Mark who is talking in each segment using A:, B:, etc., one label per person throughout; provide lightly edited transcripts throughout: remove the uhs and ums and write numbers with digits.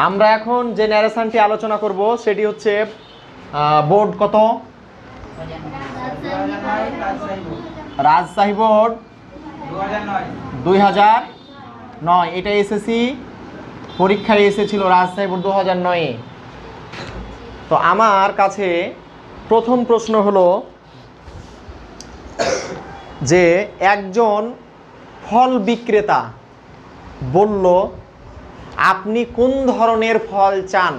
A: আমরা এখন যে ন্যারেশনটি আলোচনা করব সেটি হচ্ছে বোর্ড কত? রাজশাহী বোর্ড 2009। এটা এসএসসি পরীক্ষায় এসেছিল রাজশাহী বোর্ড 2009-এ। তো আমার কাছে প্রথম প্রশ্ন হলো যে একজন ফল বিক্রেতা বলল আপনি কোন ধরনের ফল চান,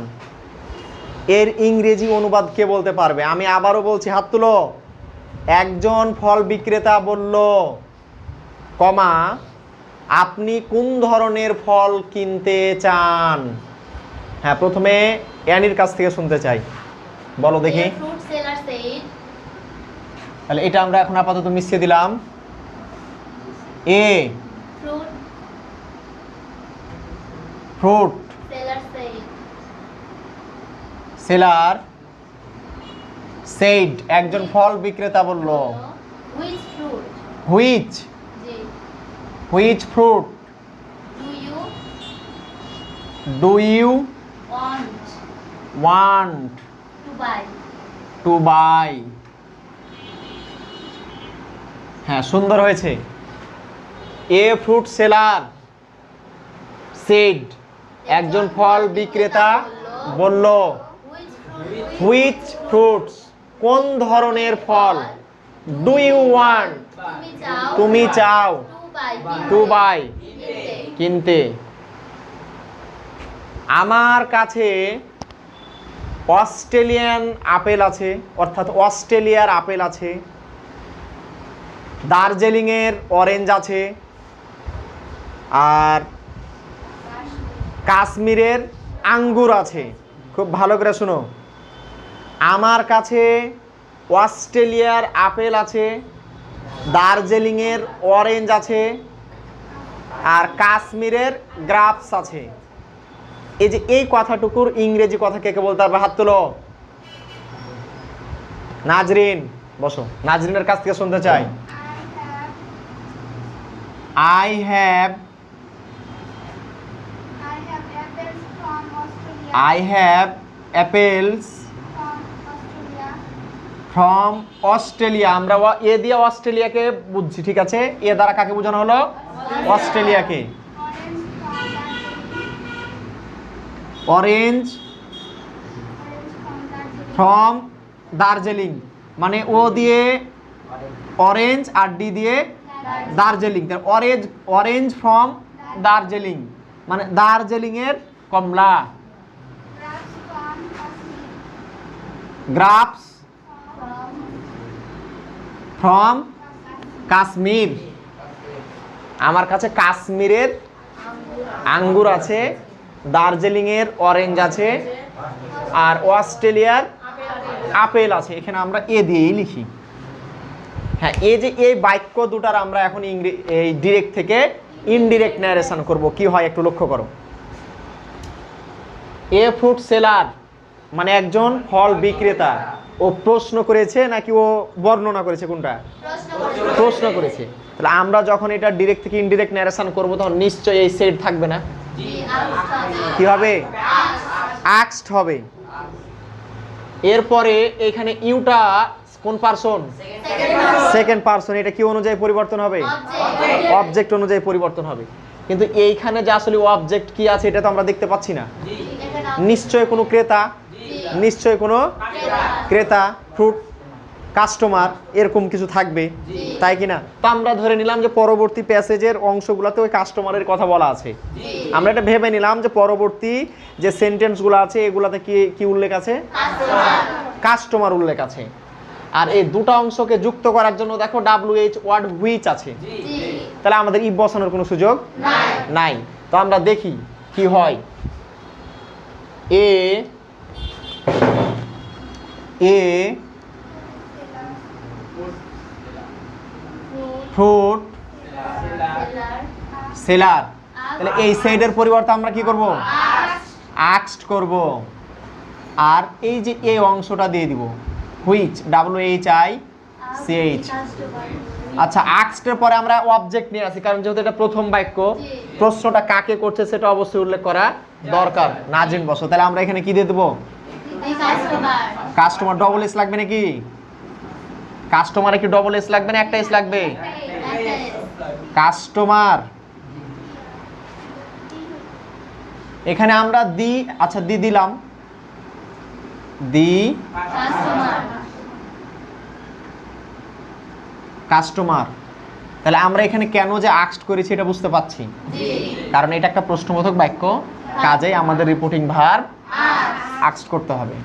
A: এর ইংরেজি অনুবাদ কে বলতে পারবে? আমি আবারও বলছি, হাত তুলো। একজন ফল বিক্রেতা বলল কমা আপনি কোন ধরনের ফল কিনতে চান। হ্যাঁ, প্রথমে অ্যানির কাছ থেকে শুনতে চাই, বলো দেখি। তাহলে এটা আমরা এখন আপাতত মিশিয়ে দিলাম। এ ফ্রুট সেলার সেইড, একজন ফল বিক্রেতা বলল which fruit do you want to buy. হ্যাঁ, সুন্দর হয়েছে। এ ফ্রুট সেলার সেড, একজন ফল বিক্রেতা বলল হুইচ ফ্রুটস, কোন ধরনের ফল, ডু ইউ ওয়ান্ট, তুমি চাও, টু বাই, কিনতে। আমার কাছে অস্ট্রেলিয়ান আপেল আছে, অর্থাৎ অস্ট্রেলিয়ার আপেল আছে, দার্জিলিংয়ের অরেঞ্জ আছে, আর কাশ্মীরের আঙ্গুর আছে। খুব ভালো করে শুনো, আমার কাছে অস্ট্রেলিয়ার আপেল আছে, দার্জিলিংয়ের অরেঞ্জ আছে, আর কাশ্মীরের গ্রাপস আছে। এই যে এই কথাটুকুর ইংরেজি কথা কে কে বলতে পারবে? হাত তোলো। নাজরিন, বসো। নাজরিনের কাছ থেকে শুনতে চাই। I have apples from Australia। আমরা এ দিয়ে অস্ট্রেলিয়াকে বুঝছি, ঠিক আছে? এ দ্বারা কাকে বোঝানো হলো? অস্ট্রেলিয়াকে। অরেঞ্জ ফ্রম দার্জিলিং, মানে ও দিয়ে অরেঞ্জ আর ডি দিয়ে দার্জিলিং। অরেঞ্জ ফ্রম দার্জিলিং মানে দার্জিলিংয়ের কমলা। গ্রাপস ফ্রম কাশ্মীর, আমার কাছে কাশ্মীরের আঙ্গুর আছে, দার্জিলিংয়ের অরেঞ্জ আছে, আর অস্ট্রেলিয়ার আপেল আছে। এখানে আমরা এ দিয়েই লিখি। হ্যাঁ, এই যে এই বাক্য দুটার আমরা এখন এই ডিরেক্ট থেকে ইনডিরেক্ট ন্যারেশন করব। কি হয় একটু লক্ষ্য করো। এ ফ্রুট সেলার মানে একজন ফল বিক্রেতা, ও প্রশ্ন করেছে নাকি ও বর্ণনা করেছে? কোনটা? প্রশ্ন করেছে। তাহলে আমরা যখন এটা ডিরেক্ট থেকে ইনডিরেক্ট ন্যারেশন করব তখন নিশ্চয়ই এই সেট থাকবে না, কি হবে? আস্কড হবে। এরপরে এখানে ইউটা কোন পারসন? Second person. এটা কি অনুযায়ী পরিবর্তন হবে? অবজেক্ট অনুযায়ী পরিবর্তন হবে। কিন্তু এইখানে যে আসলে অবজেক্ট কি আছে এটা তো আমরা দেখতে পাচ্ছি না। নিশ্চয় কোনো ক্রেতা, নিশ্চয় কোনো ক্রেতা, ফ্রুট কাস্টমার, এরকম কিছু থাকবে, তাই কি না? তো আমরা ধরে নিলাম যে পরবর্তী প্যাসেজের অংশগুলোতে ওই কাস্টমারের কথা বলা আছে। আমরা এটা ভেবে নিলাম যে পরবর্তী যে সেন্টেন্সগুলো আছে এগুলাতে কি উল্লেখ আছে? কাস্টমার উল্লেখ আছে। আর এই দুটো অংশকে যুক্ত করার জন্য দেখো WH ওয়ার্ড হুইচ আছে। তাহলে আমাদের ইফ বসানোর কোনো সুযোগ নাই। তো আমরা দেখি কি হয়। এ ফ্রুট সেলার, তাহলে এই সাইডের পরিবর্তে আমরা কি করব? আস্কড করব। আর এই যে এই অংশটা দিয়ে দিব হুইচ, WHICH, আচ্ছা আস্কড পরে আমরা অবজেক্ট নিয়ে আসি, কারণ যেহেতু এটা প্রথম বাক্য, প্রশ্নটা কাকে করছে সেটা অবশ্যই উল্লেখ করা দরকার। নাজিন বসো, তাহলে আমরা এখানে কি দিয়ে দেবো? কাস্টমার। ডবল এস লাগবে নাকি? কাস্টমারে কি ডবল এস লাগবে না একটা এস লাগবে? কাস্টমার। এখানে আমরা দি, আচ্ছা দি দিলাম, দি কাস্টমার। তাহলে আমরা এখানে কেন যে আস্কড করেছি এটা বুঝতে পাচ্ছি, কারণ এটা একটা প্রশ্নবোধক বাক্য, কাজেই আমাদের রিপোর্টিং ভার্ব আস্কড করতে হবে।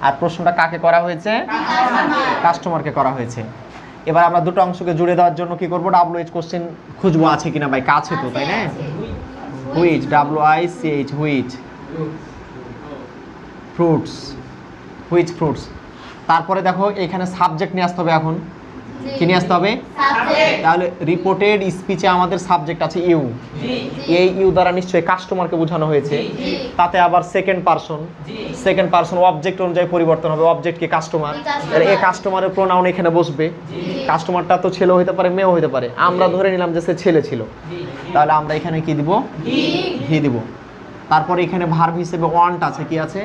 A: আর প্রশ্নটা কাকে করা হয়েছে? কাস্টমারকে করা হয়েছে। এবার আমরা দুটো অংশকে জুড়ে দেওয়ার জন্য কি করব? WH কোশ্চেন খুঁজবো, আছে কিনা ভাই, কাছে তো, তাই না? Which, WICH, which fruits, which fruits. তারপরে দেখো এখানে সাবজেক্ট নিয়ে আসতে হবে। এখন কি নিয়ে আসতে হবে? তাহলে রিপোর্টেড স্পিচে আমাদের সাবজেক্ট আছে ইউ, এই ইউ দ্বারা নিশ্চয়ই কাস্টমারকে বোঝানো হয়েছে। তাতে আবার সেকেন্ড পারসন অবজেক্ট অনুযায়ী পরিবর্তন হবে, অবজেক্ট কি কাস্টমার, তাহলে এই কাস্টমারের প্রোনাউন এখানে বসবে। কাস্টমারটা তো ছেলেও হতে পারে মেয়েও হতে পারে, আমরা ধরে নিলাম যে সে ছেলে ছিল, তাহলে আমরা এখানে কি দিব? হি দিব। তারপরে এখানে ভার্ব হিসেবে ওয়ান্ট আছে, কি আছে?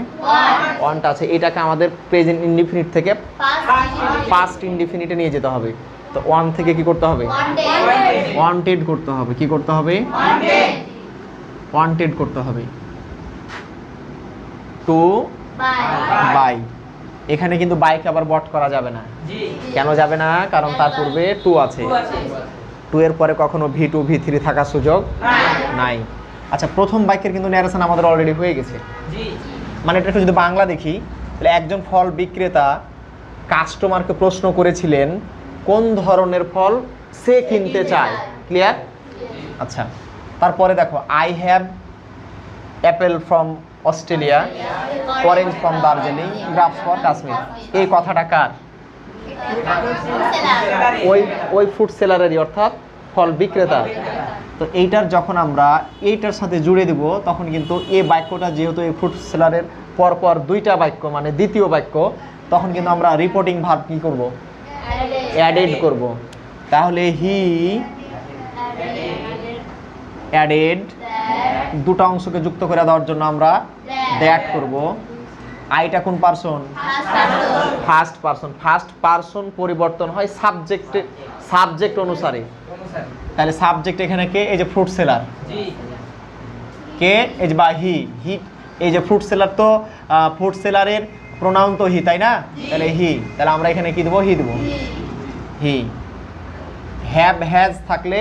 A: ওয়ান্ট আছে। এটাকে আমাদের প্রেজেন্ট ইনডিফিনিট থেকে পাস্ট ইনডিফিনিটে নিয়ে যেতে হবে। তো ওয়ান থেকে কি করতে হবে? ওয়ান্টেড করতে হবে। কি করতে হবে? ওয়ান্টেড করতে হবে। To buy. এখানে কিন্তু বাইকে আবার বট করা যাবে না। কেন যাবে না? কারণ তার পূর্বে টু আছে। টু এর পরে কখনো V2 V3 থাকার সুযোগ নাই। আচ্ছা প্রথম বাক্যের কিন্তু ন্যারেশন আমাদের অলরেডি হয়ে গেছে। মানে এটা যদি বাংলা দেখি, তাহলে একজন ফল বিক্রেতা কাস্টমারকে প্রশ্ন করেছিলেন কোন ধরনের ফল সে কিনতে চায়। ক্লিয়ার? আচ্ছা তারপরে দেখো, I have apple from Australia, orange from Darjeeling, grapes for Kashmir. এই কথাটা কার? ওই ফুড সেলারেরই, অর্থাৎ ফল বিক্রেতা। তো এইটার যখন আমরা এইটার সাথে জুড়ে দেব, তখন কিন্তু এই বাক্যটা যেহেতু এই ফুড সেলারের পরপর দুইটা বাক্য, মানে দ্বিতীয় বাক্য, তখন কিন্তু আমরা রিপোর্টিং ভার্ব কি করব? অ্যাডেড করব। তাহলে হি অ্যাডেড, দুটো অংশকে যুক্ত করে দেওয়ার জন্য আমরা দ্যাট করব। আইটা কোন person? First person. First person পরিবর্তন হয় সাবজেক্ট অনুসারে। তাহলে সাবজেক্ট এখানে কে? এই যে ফ্রুট সেলার। কে? এই যে বা হি। এই যে ফ্রুট সেলার, তো ফ্রুট সেলারের প্রোনাউন তো হি, তাই না? তাহলে হি। তাহলে আমরা এখানে কি দেবো? হি দেবো। হি। হ্যাভ হ্যাজ থাকলে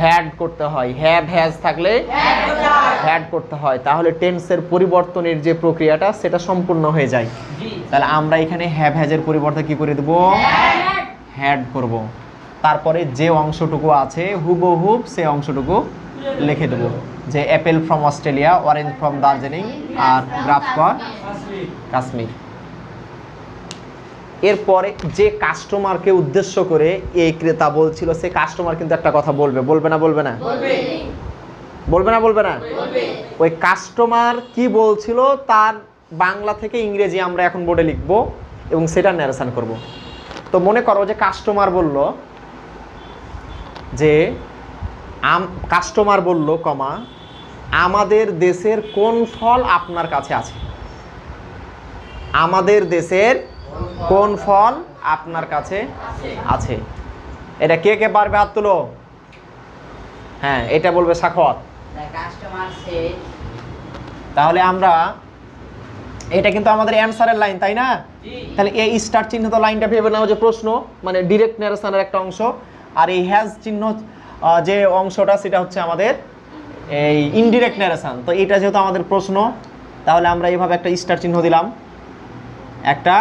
A: হ্যাড করতে হয়, হ্যাভ হ্যাজ থাকলে হ্যাড করতে হয়। তাহলে টেন্সের পরিবর্তনের যে প্রক্রিয়াটা সেটা সম্পূর্ণ হয়ে যায়। তাহলে আমরা এখানে হ্যাভ হ্যাজের পরিবর্তে কি করে দেবো? হ্যাড করব। তারপরে যে অংশটুকু আছে হুবহুব সে অংশটুকু লিখে দেবো, যে apple from Australia, orange from Darjeeling, আর গ্রাপস ফর কাশ্মীর। এরপরে যে কাস্টমারকে উদ্দেশ্য করে এই ক্রেতা বলছিল, সে কাস্টমার কিন্তু একটা কথা বলবে, বলবে না? বলবে না? বলবে না? ওই কাস্টমার কি বলছিল তার বাংলা থেকে ইংরেজি আমরা এখন বোর্ডে লিখবো এবং সেটা ন্যারেশন করব। তো মনে করো যে কাস্টমার বলল যে কাস্টমার বলল কমা, আমাদের দেশের কোন ফল আপনার কাছে আছে? আমাদের দেশের কোন ফল আপনার কাছে আছে? এটা কে কে পারবে? হাত তুলো। হ্যাঁ, এটা বলবে সাখাওয়াত। তাহলে আমরা, এটা কিন্তু আমাদের অ্যানসারের লাইন, তাই না? তাহলে এই স্টার চিহ্নিত লাইনটা ভেবে নাও যে প্রশ্ন, মানে ডিরেক্ট ন্যারেশনের একটা অংশ। আর এই হ্যাজ চিহ্ন যে অংশটা, সেটা হচ্ছে আমাদের এই ইনডিরেক্ট ন্যারেশন। তো এটা যেহেতু আমাদের প্রশ্ন, তাহলে আমরা এইভাবে একটা স্টার চিহ্ন দিলাম, একটা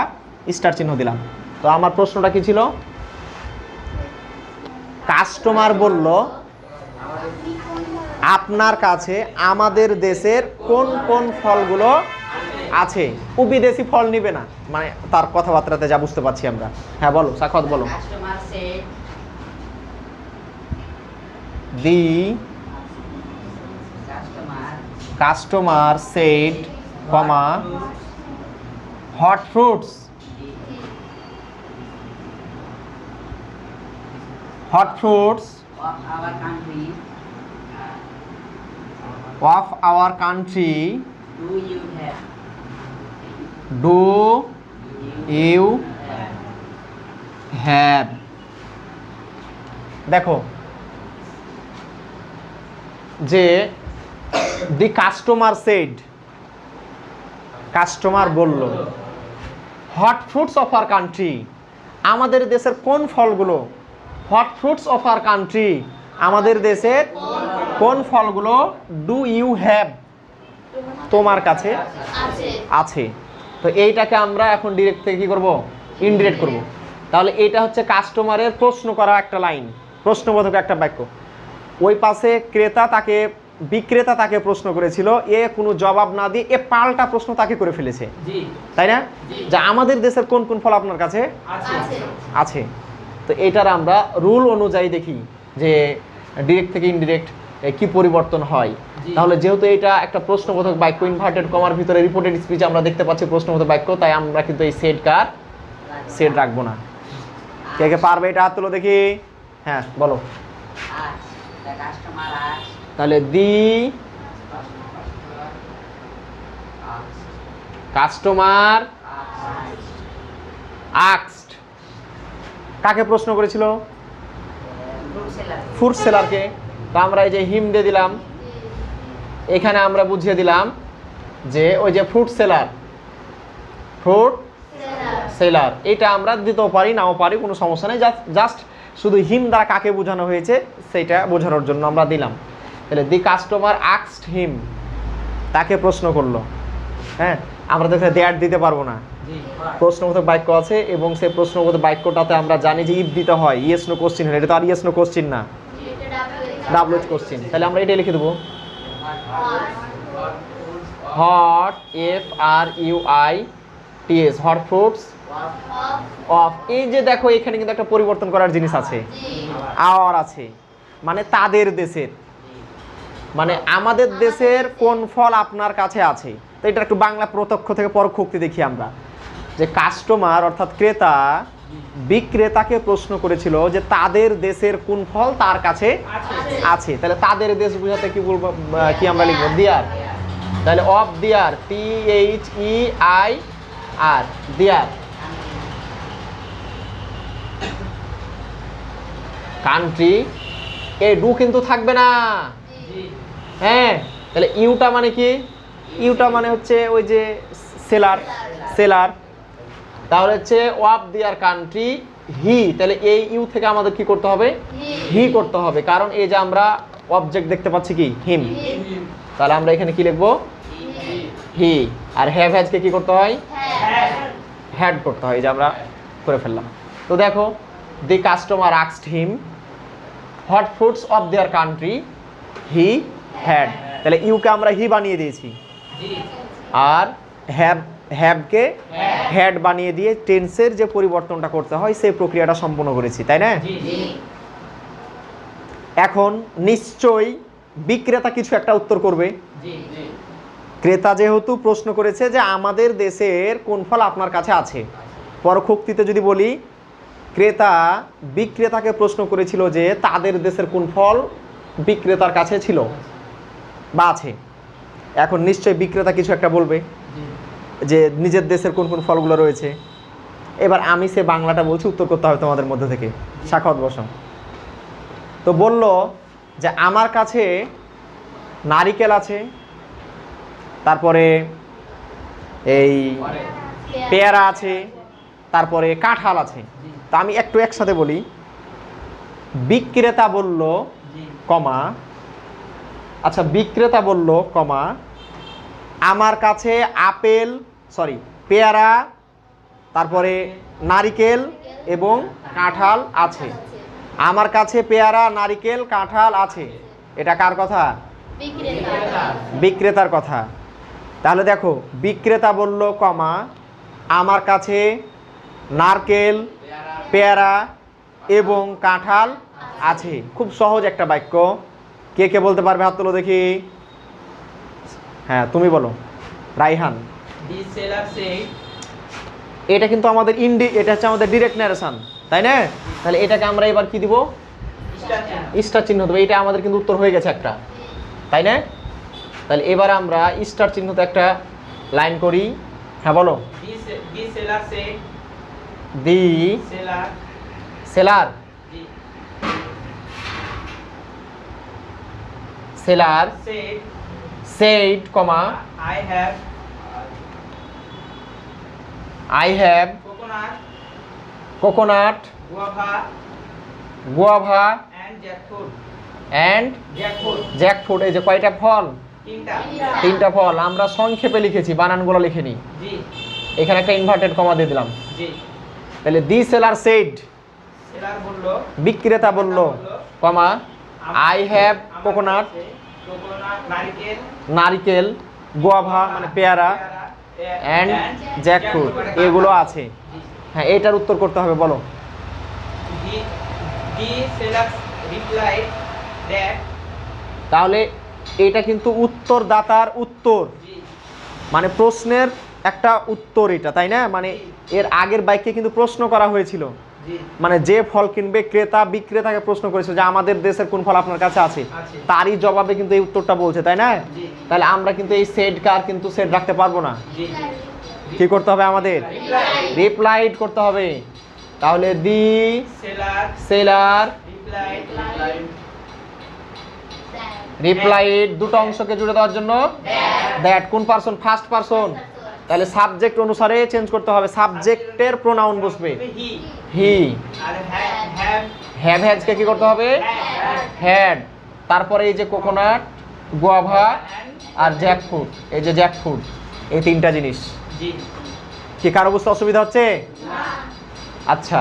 A: স্টার চিহ্ন দিলাম। তো আমার প্রশ্নটা কি ছিল? কাস্টমার বলল আপনার কাছে আমাদের দেশের কোন কোন ফলগুলো আছে। ও বিদেশি ফল নিবে না, মানে তার কথাবার্তাতে যা বুঝতে পারছি আমরা। হ্যাঁ বলো সাখাওয়াত, বলো। The customer said comma hot fruits. Hot fruits of our country do you have. দেখো যে দি কাস্টমার সেড, কাস্টমার বলল hot fruits of our country, আমাদের দেশের কোন ফলগুলো, hot fruits of our country, আমাদের দেশের কোন ফলগুলো ডু ইউ হ্যাভ, তোমার কাছে আছে। তো এইটাকে আমরা এখন ডিরেক্ট থেকে কি করব, ইনডিরেক্ট করব। তাহলে এটা হচ্ছে কাস্টমারের প্রশ্ন করা একটা লাইন, প্রশ্নবোধক একটা বাক্য। ওই পাশে বিক্রেতা তাকে প্রশ্ন করেছিল, এ কোনো জবাব না দিয়ে এ পাল্টা প্রশ্ন তাকে করে ফেলেছে, তাই না? যে আমাদের দেশের কোন কোন ফল আপনার কাছে আছে। তো এটার আমরা রুল অনুযায়ী দেখি যে ডিরেক্ট থেকে ইনডিরেক্ট কি পরিবর্তন হয়। তাহলে যেহেতু এটা একটা প্রশ্নবোধক বাক্য, ইনভার্টেড কমার ভিতরে রিপোর্টেড স্পিচ আমরা দেখতে পাচ্ছি প্রশ্নবোধক বাক্য, তাই আমরা কিন্তু এই সেট রাখবো না। কে কে পারবে এটা হাত তুলো দেখি। হ্যাঁ বলো। তাহলে দি কাস্টমার আস্কড, কাকে প্রশ্ন করেছিল? ফ্রুট সেলারকে। তো আমরা এই যে হিম দিয়ে দিলাম, এখানে আমরা বুঝিয়ে দিলাম যে ওই যে ফ্রুট সেলার, এটা আমরা দিতেও পারি নাও পারি, কোনো সমস্যা নেই। জাস্ট শুধু হিম দ্বারা কাকে বোঝানো হয়েছে সেটা বোঝানোর জন্য আমরা দিলাম। তাহলে দি কাস্টমার আস্কড হিম, তাকে প্রশ্ন করলো। হ্যাঁ, আমরা তো এখানে দ্যাট দিতে পারবো না, প্রশ্নবোধক বাক্য আছে এবং সেই প্রশ্নবোধক বাক্যটাতে আমরা জানি যে ইফ দিতে হয়, ইয়েস নো কোশ্চিন হয়। এটা তো আর ইয়েস নো কোশ্চিন না, ডাব্লিউএইচ কোশ্চিন। তাহলে আমরা এটাই লিখে দেবো, hot FRUITS, hot fruits of. এই যে দেখো এখানে কিন্তু একটা পরিবর্তন করার জিনিস আছে, আওয়ার আছে, মানে তাদের দেশের, মানে আমাদের দেশের কোন ফল আপনার কাছে আছে। তো এটা একটু বাংলা প্রত্যক্ষ থেকে পরোক্ষ উক্তি দেখি আমরা, যে কাস্টমার অর্থাৎ ক্রেতা বিক্রেতাকে প্রশ্ন করেছিল যে তাদের দেশের কোন ফল তার কাছে আছে। তাহলে তাদের দেশ বোঝাতে কি বলবো, কি আমরা লিখবো, দেয়ার। তাহলে of their, THEIR, their country. এই ডু কিন্তু থাকবে না, হ্যাঁ। তাহলে ইউটা মানে কি, ইউটা মানে হচ্ছে ওই যে সেলার। তাহলে হচ্ছে অফ দেয়ার কান্ট্রি হি, তাহলে এই ইউ থেকে আমাদের কি করতে হবে, হি করতে হবে, কারণ এই যে আমরা অবজেক্ট দেখতে পাচ্ছি কি, হিম। তাহলে আমরা এখানে কি লিখবো, হি। আর হ্যাভ হ্যাজকে কি করতে হয়, হ্যাড করতে হয়, এই যে আমরা করে ফেললাম। তো দেখো, the customer asked him hot fruits of their country he had. তাহলে ইউকে আমরা হি বানিয়ে দিয়েছি, আর হ্যাভকে হ্যাড বানিয়ে দিয়ে টেন্সের যে পরিবর্তনটা করতে হয় সেই প্রক্রিয়াটা সম্পন্ন করেছি, তাই না? এখন নিশ্চয়ই বিক্রেতা কিছু একটা উত্তর করবে। ক্রেতা যেহেতু প্রশ্ন করেছে যে আমাদের দেশের কোন ফল আপনার কাছে আছে, পরোক্ষোক্তিতে যদি বলি ক্রেতা বিক্রেতাকে প্রশ্ন করেছিল যে তাদের দেশের কোন ফল বিক্রেতার কাছে ছিল বা আছে। এখন নিশ্চয়ই বিক্রেতা কিছু একটা বলবে যে নিজের দেশের কোন কোন ফলগুলো রয়েছে। এবার আমি সে বাংলাটা বলছি, উত্তর করতে হবে তোমাদের মধ্যে থেকে। সাখাওয়াত বসো। তো বলল যে আমার কাছে নারিকেল আছে, তারপরে এই পেয়ারা আছে, তারপরে কাঁঠাল আছে। তা আমি একটু একসাথে বলি, বিক্রেতা বলল কমা, আচ্ছা বিক্রেতা বলল কমা আমার কাছে পেয়ারা, তারপরে নারিকেল এবং কাঁঠাল আছে। আমার কাছে পেয়ারা, নারিকেল, কাঁঠাল আছে। এটা কার কথা, বিক্রেতার কথা। তাহলে দেখো বিক্রেতা বলল কমা আমার কাছে নারকেল, পেয়ারা এবং কাঁঠাল আছে। খুব সহজ একটা বাক্য। কে কে বলতে পারবে হাত তোলো দেখি। হ্যাঁ তুমি বলো, রাইহান। এটা কিন্তু আমাদের এটা হচ্ছে আমাদের ডিরেক্ট ন্যারেশন, তাই না? তাহলে এটাকে আমরা এবার কি দিব, স্টার চিহ্ন দেবো। এটা আমাদের কিন্তু উত্তর হয়ে গেছে একটা, তাই না? তাহলে এবার আমরা স্টার চিহ্নতে একটা লাইন করি। হ্যাঁ বলো। দি seller said, comma, I have coconut, guava and jackfruit। এই যে কয়টা ফল? তিনটা ফল। আমরা সংক্ষেপে লিখেছি, বানানগুলো লিখিনি। এখানে একটা ইনভার্টেড কমা দিয়ে দিলাম। তাহলে দি সেলার said, বিক্রেতা বলল, কমা, I have coconut, নারিকেল, গুয়াভা মানে পেয়ারা, অ্যান্ড জ্যাকফ্রুট, এগুলো আছে। হ্যাঁ, এটার উত্তর করতে হবে, বলো। তাহলে এটা কিন্তু উত্তরদাতার উত্তর, মানে প্রশ্নের একটা উত্তর এটা, তাই না? মানে এর আগের বাক্যে কিন্তু প্রশ্ন করা হয়েছিল, মানে যে ফল কিনবে ক্রেতা বিক্রেতাকে প্রশ্ন করেছিল যে আমাদের দেশের কোন ফল আপনার কাছে আছে, তারই জবাবে কিন্তু এই উত্তরটা বলছে, তাই না? তাহলে আমরা কিন্তু এই সেড কার কিন্তু সেড রাখতে পারবো না। কি করতে হবে আমাদের? রিপ্লাইড করতে হবে। তাহলে দি সেলার রিপ্লাইড, দুটো অংশকে জুড়ে দেওয়ার জন্য দ্যাট। কোন পারসন? First person. তাহলে সাবজেক্ট অনুসারে চেঞ্জ করতে হবে, সাবজেক্টের প্রোনাউন বসবে হি। হ্যাভ হ্যাজকে কি করতে হবে? হ্যাড। তারপরে এই যে কোকোনাট, গুয়াভা আর জ্যাকফ্রুট, এই যে জ্যাকফ্রুট, এই তিনটা জিনিস। কি কারো বুঝতে অসুবিধা হচ্ছে? আচ্ছা,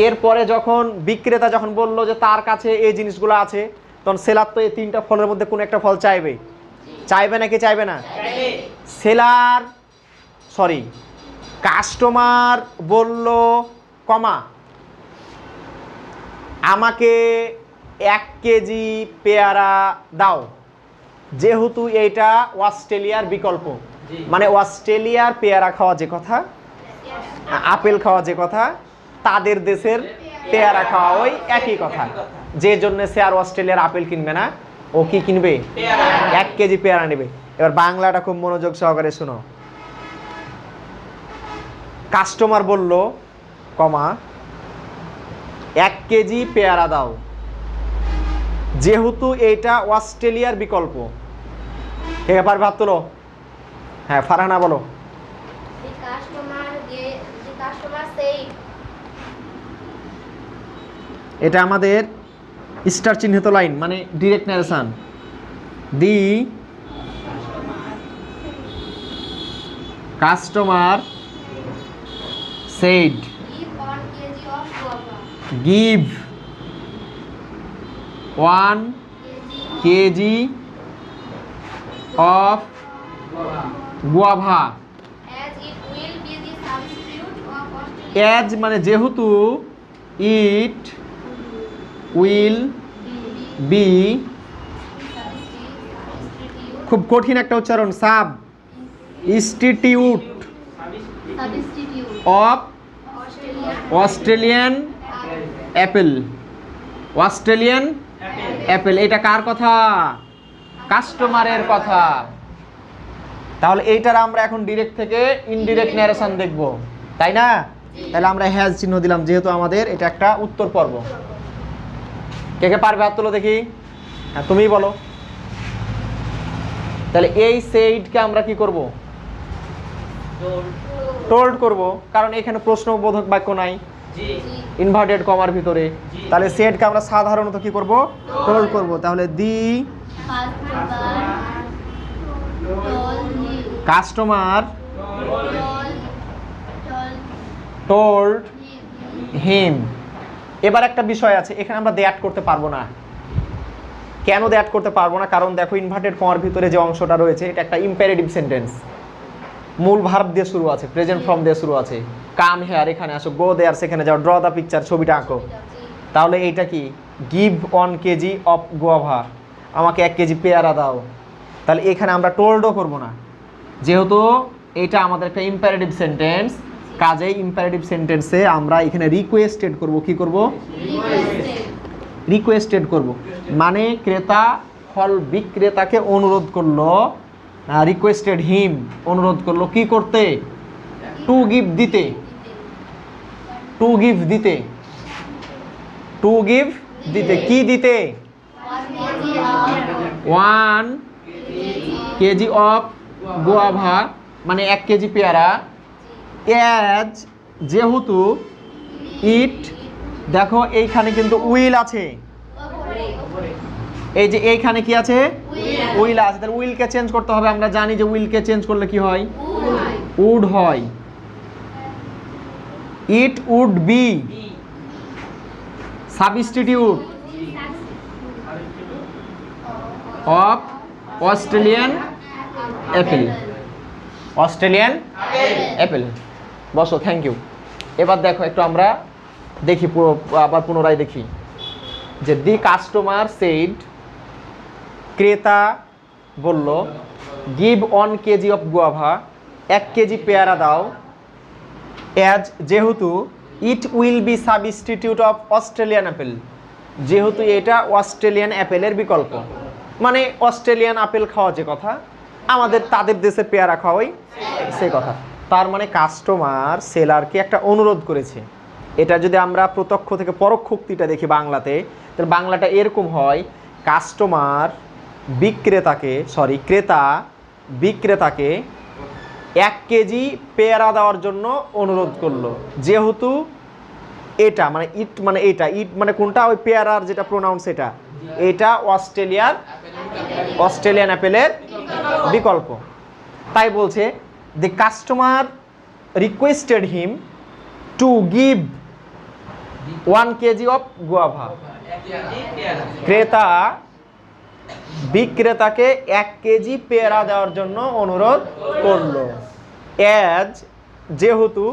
A: এরপরে যখন বিক্রেতা যখন বললো যে তার কাছে এই জিনিসগুলো আছে, তখন সেলার তো এই তিনটা ফলের মধ্যে কোন একটা ফল চাইবে, চাইবে নাকি চাইবে না? সেলার সরি কাস্টমার বলল, কমা, আমাকে 1 কেজি পেয়ারা দাও। যেহেতু এইটা অস্ট্রেলিয়ার বিকল্প, মানে অস্ট্রেলিয়ার পেয়ারা খাওয়া যে কথা, আপেল খাওয়া যে কথা, তাদের দেশের পেয়ারা খাওয়া ওই একই কথা। যে জন্য সে আর অস্ট্রেলিয়ার আপেল কিনবে না, ও কি কিনবে? 1 কেজি পেয়ারা নেবে। এবার বাংলাটা খুব মনোযোগ সহকারে শোনো। কাস্টমার বলল, কমা, 1 কেজি পেয়ারা দাও। যেহেতু এইটা অস্ট্রেলিয়ার বিকল্প, কে পারবে? হাত তোলো। হ্যাঁ, ফারহানা বলো। এটা আমাদের স্টার চিহ্নিত লাইন, মানে direct narration. The customer said, give 1 kg of guava, as মানে যেহেতু, it will be, খুব কঠিন একটা উচ্চারণ, substitute of Australian apple. Australian Apple, এটা কার কথা? কাস্টমারের কথা। তাহলে এইটার আমরা এখন ডিরেক্ট থেকে ইনডিরেক্ট ন্যারেশন দেখব, তাই না? তাহলে আমরা হ্যাজ চিহ্ন দিলাম, যেহেতু আমাদের এটা একটা উত্তর পর্ব। কে কে পারবে? হাত তোলো দেখি। হ্যাঁ, তুমিই বলো। তাহলে এই সেইডকে আমরা কি করব? টোল্ড করব, কারণ এখানে প্রশ্নবোধক বাক্য নাই ইনভার্টেড কমার ভিতরে। তাহলে সেডকে আমরা সাধারণত কি করব? টোল্ড করব। তাহলে দি কাস্টমার টোল্ড হিম। এবার একটা বিষয় আছে, এখানে আমরা দ্যাট করতে পারবো না। কেন দ্যাট করতে পারবো না? কারণ দেখো, ইনভার্টেড কমার ভিতরে যে অংশটা রয়েছে, এটা একটা ইম্পারেটিভ সেন্টেন্স। মূল ভার্ব দিয়ে শুরু আছে, প্রেজেন্ট ফর্ম দিয়ে শুরু আছে। কাম হেয়ার, এখানে আসো, গো দেয়ার, সেখানে যাও, ড্র দ্য পিকচার, ছবিটা আঁকো। তাহলে এইটা কি? গিভ 1 কেজি অফ গুয়াভা, আমাকে 1 কেজি পেয়ারা দাও। তাহলে এখানে আমরা টোল্ডও করব না, যেহেতু এটা আমাদের একটা ইম্পারেটিভ সেন্টেন্স। কাজেই ইম্পারেটিভ সেন্টেন্সে আমরা এখানে রিকোয়েস্টেড করব। কি করব? রিকোয়েস্টেড করব, মানে ক্রেতা ফল বিক্রেতাকে অনুরোধ করলো, রিকোয়েস্টেড হিম, অনুরোধ করলো কি করতে, টু গিভ দিতে, টু গিভ দিতে, টু গিভ দিতে, কি দিতে, 1 কেজি অফ গুয়াভা, মানে 1 কেজি পেয়ারা, অ্যাজ যেহেতু, ইট, দেখো এইখানে কিন্তু উইল আছে, এই যে এইখানে কি আছে, উইল আছে, তাহলে উইলকে চেঞ্জ করতে হবে, আমরা জানি যে উইলকে চেঞ্জ করলে কি হয়, উড হয়, it would be substitute of Australian apple, Australian apple. বসো, থ্যাংক ইউ। এবার দেখো একটু আমরা দেখি, আবার পুনরায় দেখি যে দি কাস্টমার সেইড, ক্রেতা বলল, give 1 KG of guava, 1 KG পেয়ারা দাও, অ্যাজ যেহেতু, it will be substitute of Australian Apple, যেহেতু এটা অস্ট্রেলিয়ান অ্যাপেলের বিকল্প, মানে অস্ট্রেলিয়ান আপেল খাওয়া যে কথা, আমাদের তাদের দেশে পেয়ারা খাওয়াই সেই কথা। তার মানে কাস্টমার সেলারকে একটা অনুরোধ করেছে। এটা যদি আমরা প্রত্যক্ষ থেকে পরোক্ষ উক্তিটা দেখি বাংলাতে, তাহলে বাংলাটা এরকম হয়, কাস্টমার বিক্রেতাকে, ক্রেতা বিক্রেতাকে 1 কেজি পেয়ারা দেওয়ার জন্য অনুরোধ করলো, যেহেতু এটা মানে ইট, মানে এটা ইট মানে কোনটা, ওই পেয়ারার যেটা প্রোনাউন্স, এটা অস্ট্রেলিয়ান অ্যাপেলের বিকল্প। তাই বলছে the customer requested him to give 1 kg of guava, ক্রেতা বিক্রেতাকে 1 কেজি পেয়ারা দেওয়ার জন্য অনুরোধ করলো, অ্যাজ যেহেতু,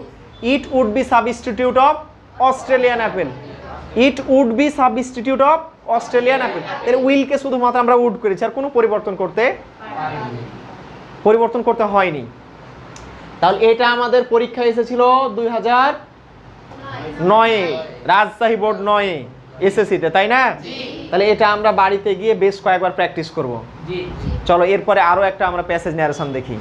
A: it would be substitute of Australian apple, it would be substitute of Australian apple, এর উইলকে শুধুমাত্র আমরা উড করেছি, আর কোনো পরিবর্তন করতে হয়নি। তাহলে এটা আমাদের পরীক্ষায় এসেছিল 2009-এ, রাজশাহী বোর্ড 9-এ এসএসসিতে, তাই না? তাহলে এটা আমরা বাড়িতে গিয়ে বেশ কয়েকবার প্র্যাকটিস করব। চলো এরপরে আরো একটা আমরা প্যাসেজ ন্যারেশন দেখি।